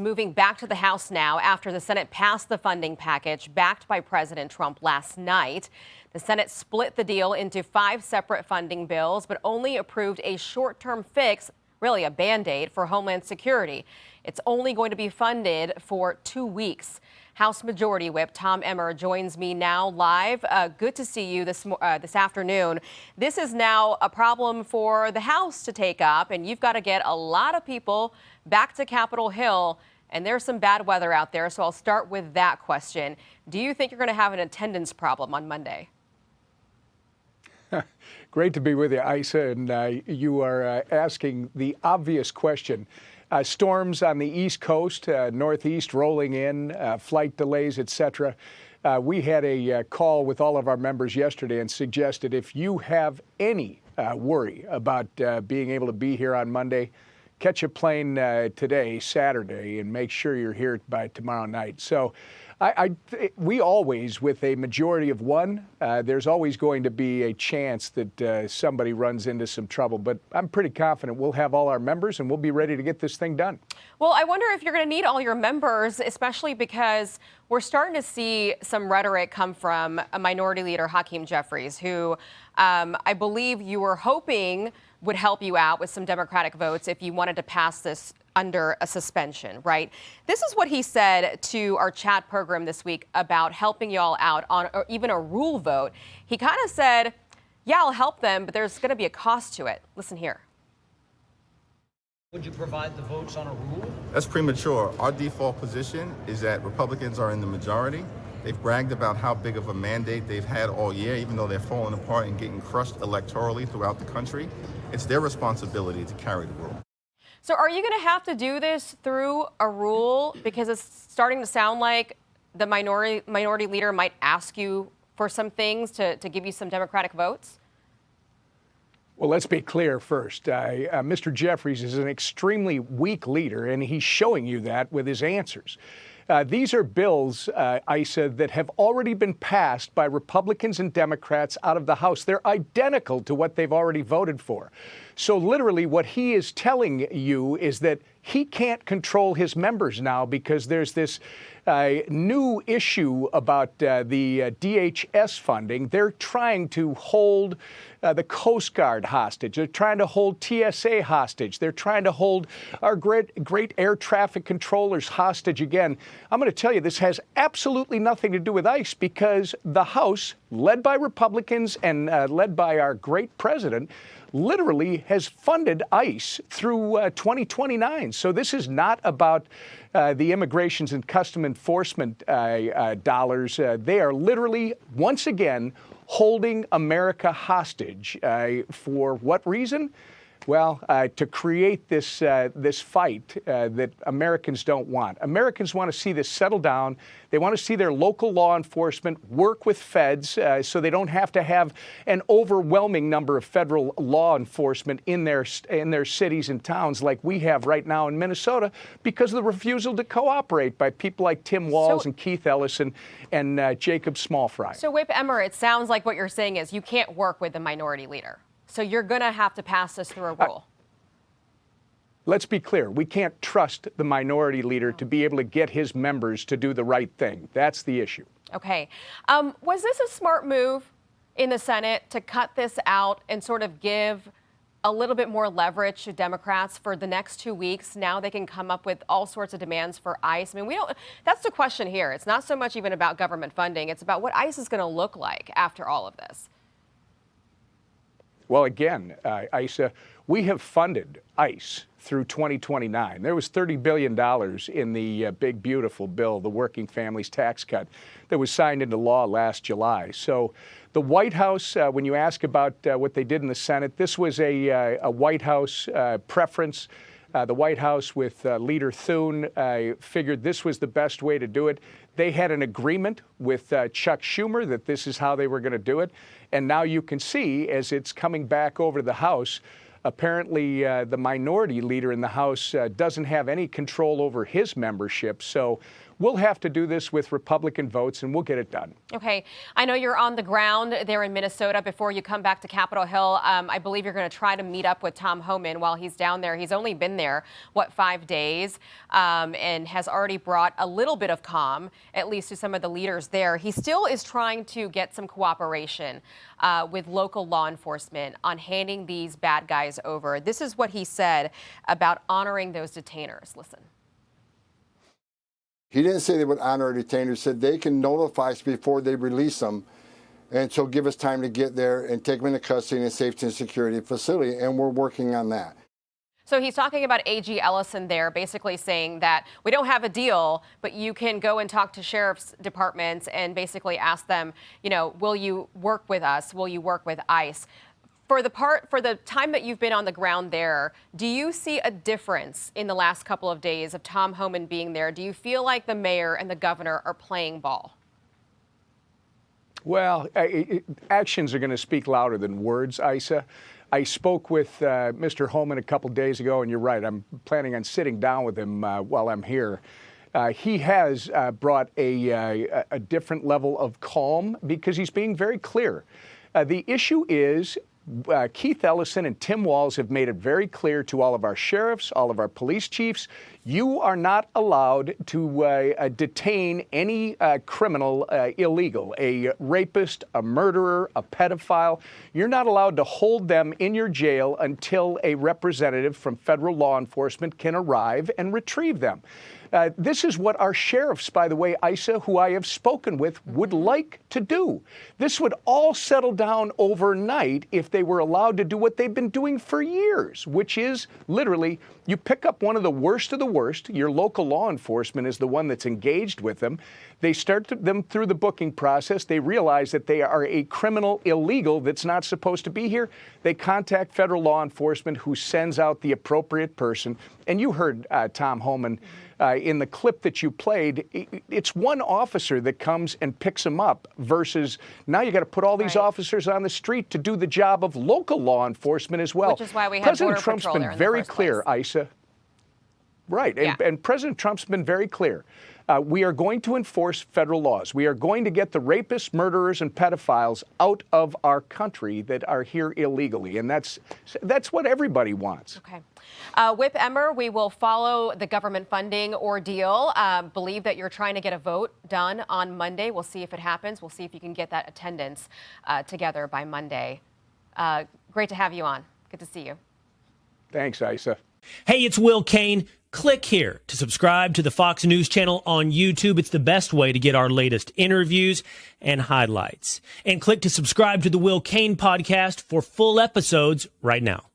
Moving back to the House now after the Senate passed the funding package backed by President Trump last night. The Senate split the deal into 5 separate funding bills, but only approved a short-term fix, really a Band-Aid, for Homeland Security. It's only going to be funded for 2 weeks. House Majority Whip Tom Emmer joins me now live. Good to see you this afternoon. This is now a problem for the House to take up, and you've got to get a lot of people back to Capitol Hill, and there's some bad weather out there, so I'll start with that question. Do you think you're going to have an attendance problem on Monday? Great to be with you, Isa, and you are asking the obvious question. Storms on the East Coast, Northeast rolling in, flight delays, etc. We had a call with all of our members yesterday and suggested if you have any worry about being able to be here on Monday, catch a plane today, Saturday, and make sure you're here by tomorrow night. So we always, with a majority of one, there's always going to be a chance that somebody runs into some trouble. But I'm pretty confident we'll have all our members and we'll be ready to get this thing done. Well, I wonder if you're going to need all your members, especially because we're starting to see some rhetoric come from a Minority Leader, Hakeem Jeffries, who I believe you were hoping would help you out with some Democratic votes if you wanted to pass this under a suspension, right? This is what he said to our chat program this week about helping y'all out on or even a rule vote. He kind of said, yeah, I'll help them, but there's going to be a cost to it. Listen here. Would you provide the votes on a rule? That's premature. Our default position is that Republicans are in the majority. They've bragged about how big of a mandate they've had all year, even though they're falling apart and getting crushed electorally throughout the country. It's their responsibility to carry the rule. So are you going to have to do this through a rule? Because it's starting to sound like the minority leader might ask you for some things to give you some Democratic votes? Well, let's be clear first. Mr. Jeffries is an extremely weak leader, and he's showing you that with his answers. These are bills, Isa, that have already been passed by Republicans and Democrats out of the House. They're identical to what they've already voted for. So literally what he is telling you is that he can't control his members now because there's this new issue about the DHS funding. They're trying to hold the Coast Guard hostage. They're trying to hold TSA hostage. They're trying to hold our great air traffic controllers hostage again. I'm going to tell you, this has absolutely nothing to do with ICE because the House, led by Republicans and led by our great president, literally has funded ICE through 2029. So this is not about the Immigrations and Custom Enforcement dollars. They are literally, once again, holding America hostage. For what reason? Well, to create this fight that Americans don't want. Americans want to see this settle down. They want to see their local law enforcement work with feds so they don't have to have an overwhelming number of federal law enforcement in their cities and towns like we have right now in Minnesota because of the refusal to cooperate by people like Tim Walz and Keith Ellison and Jacob Smallfry. So, Whip Emmer, it sounds like what you're saying is you can't work with the minority leader. So you're going to have to pass this through a rule. Let's be clear. We can't trust the minority leader to be able to get his members to do the right thing. That's the issue. Okay. Was this a smart move in the Senate to cut this out and sort of give a little bit more leverage to Democrats for the next 2 weeks? Now they can come up with all sorts of demands for ICE. I mean, that's the question here. It's not so much even about government funding. It's about what ICE is going to look like after all of this. Well, again, Isa, we have funded ICE through 2029. There was $30 billion in the big, beautiful bill, the Working Families Tax Cut, that was signed into law last July. So the White House, when you ask about what they did in the Senate, this was a White House preference. The White House with Leader Thune figured this was the best way to do it. They had an agreement with Chuck Schumer that this is how they were going to do it. And now you can see, as it's coming back over to the House, apparently the minority leader in the House doesn't have any control over his membership. So we'll have to do this with Republican votes, and we'll get it done. Okay. I know you're on the ground there in Minnesota. Before you come back to Capitol Hill, I believe you're going to try to meet up with Tom Homan while he's down there. He's only been there, 5 days, and has already brought a little bit of calm, at least to some of the leaders there. He still is trying to get some cooperation with local law enforcement on handing these bad guys over. This is what he said about honoring those detainers. Listen. He didn't say they would honor a detainer. He said they can notify us before they release them, and so give us time to get there and take them into custody in a safety and security facility, and we're working on that. So he's talking about A.G. Ellison there, basically saying that we don't have a deal, but you can go and talk to sheriff's departments and basically ask them, will you work with us? Will you work with ICE? For the time that you've been on the ground there, do you see a difference in the last couple of days of Tom Homan being there? Do you feel like the mayor and the governor are playing ball? Well, actions are going to speak louder than words, Isa. I spoke with Mr. Homan a couple days ago, and you're right. I'm planning on sitting down with him while I'm here. He has brought a different level of calm because he's being very clear. The issue is Keith Ellison and Tim Walz have made it very clear to all of our sheriffs, all of our police chiefs, you are not allowed to detain any criminal illegal, a rapist, a murderer, a pedophile. You're not allowed to hold them in your jail until a representative from federal law enforcement can arrive and retrieve them. This is what our sheriffs, by the way, Isa, who I have spoken with, would like to do. This would all settle down overnight if they were allowed to do what they've been doing for years, which is literally you pick up one of the worst, your local law enforcement is the one that's engaged with them. They start them through the booking process. They realize that they are a criminal illegal that's not supposed to be here. They contact federal law enforcement, who sends out the appropriate person. And you heard Tom Homan in the clip that you played. It's one officer that comes and picks them up versus now you got to put all these officers on the street to do the job of local law enforcement as well. Which is why we had President Border Trump's Patrol been there in the very first clear, place. Isa. Right. And President Trump's been very clear. We are going to enforce federal laws. We are going to get the rapists, murderers, and pedophiles out of our country that are here illegally. And that's what everybody wants. Okay. Whip Emmer, we will follow the government funding ordeal. Believe that you're trying to get a vote done on Monday. We'll see if it happens. We'll see if you can get that attendance together by Monday. Great to have you on. Good to see you. Thanks, Isa. Hey, it's Will Kane. Click here to subscribe to the Fox News channel on YouTube. It's the best way to get our latest interviews and highlights. And click to subscribe to the Will Kane podcast for full episodes right now.